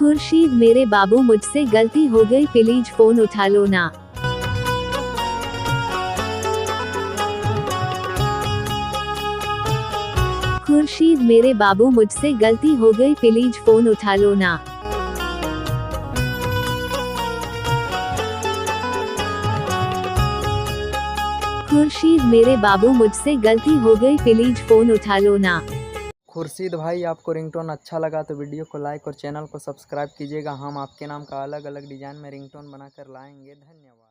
खुर्शीद मेरे बाबू मुझसे गलती हो गई प्लीज फोन उठा लो ना। खुर्शीद मेरे बाबू मुझसे गलती हो गई प्लीज फोन उठा लो ना। खुर्शीद मेरे बाबू मुझसे गलती हो गई प्लीज फोन उठा लो ना। खुर्शीद भाई, आपको रिंगटोन अच्छा लगा तो वीडियो को लाइक और चैनल को सब्सक्राइब कीजिएगा। हम आपके नाम का अलग अलग डिज़ाइन में रिंगटोन बनाकर लाएंगे। धन्यवाद।